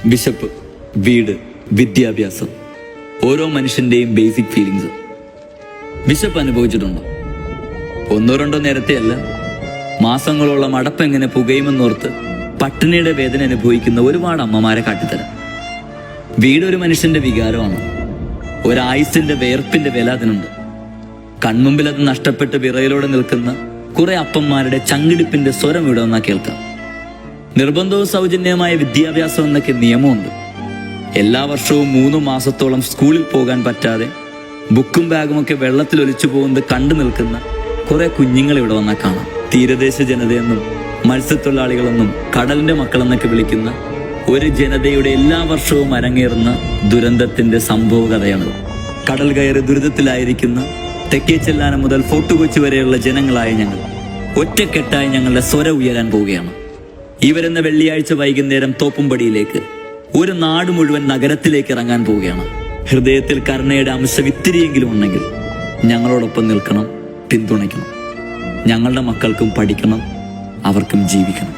വിശപ്പ്, വീട്, വിദ്യാഭ്യാസം, ഓരോ മനുഷ്യന്റെയും ബേസിക് ഫീലിങ്സ്. വിശപ്പ് അനുഭവിച്ചിട്ടുണ്ടോ? ഒന്നോ രണ്ടോ നേരത്തെയല്ല, മാസങ്ങളോളം അടപ്പെങ്ങനെ പുകയുമെന്നോർത്ത് പട്ടിണിയുടെ വേദന അനുഭവിക്കുന്ന ഒരുപാട് അമ്മമാരെ കാട്ടിത്തരാം. വീട് ഒരു മനുഷ്യന്റെ വികാരമാണ്. ഒരായുസിന്റെ വേർപ്പിന്റെ വില അതിനുണ്ട്. കൺമുമ്പിൽ അത് നഷ്ടപ്പെട്ട് വിറയലോടെ നിൽക്കുന്ന കുറെ അപ്പന്മാരുടെ ചങ്കിടിപ്പിന്റെ സ്വരം ഇവിടെ വന്നാൽ കേൾക്കാം. നിർബന്ധവും സൗജന്യമായ വിദ്യാഭ്യാസം എന്നൊക്കെ നിയമമുണ്ട്. എല്ലാ വർഷവും 3 മാസത്തോളം സ്കൂളിൽ പോകാൻ പറ്റാതെ ബുക്കും ബാഗുമൊക്കെ വെള്ളത്തിൽ ഒലിച്ചു പോകുന്നത് കണ്ടു നിൽക്കുന്ന കുറെ കുഞ്ഞുങ്ങൾ ഇവിടെ വന്നാൽ കാണാം. തീരദേശ ജനതയെന്നും മത്സ്യത്തൊഴിലാളികളെന്നും കടലിന്റെ മക്കളെന്നൊക്കെ വിളിക്കുന്ന ഒരു ജനതയുടെ എല്ലാ വർഷവും അരങ്ങേറുന്ന ദുരന്തത്തിന്റെ സംഭവ കഥയാണ്. കടൽ കയറി ദുരിതത്തിലായിരിക്കുന്ന തെക്കേ ചെല്ലാനം മുതൽ ഫോർട്ട് കൊച്ചി വരെയുള്ള ജനങ്ങളായ ഞങ്ങൾ ഒറ്റക്കെട്ടായി ഞങ്ങളുടെ സ്വരം ഉയരാൻ പോവുകയാണ്. ഈ വരുന്ന വെള്ളിയാഴ്ച വൈകുന്നേരം തോപ്പുംപടിയിലേക്ക് ഒരു നാട് മുഴുവൻ നഗരത്തിലേക്ക് ഇറങ്ങാൻ പോവുകയാണ്. ഹൃദയത്തിൽ കരുണയുടെ അംശം ഇത്തിരിയെങ്കിലും ഉണ്ടെങ്കിൽ ഞങ്ങളോടൊപ്പം നിൽക്കണം, പിന്തുണയ്ക്കണം. ഞങ്ങളുടെ മക്കൾക്കും പഠിക്കണം, അവർക്കും ജീവിക്കണം.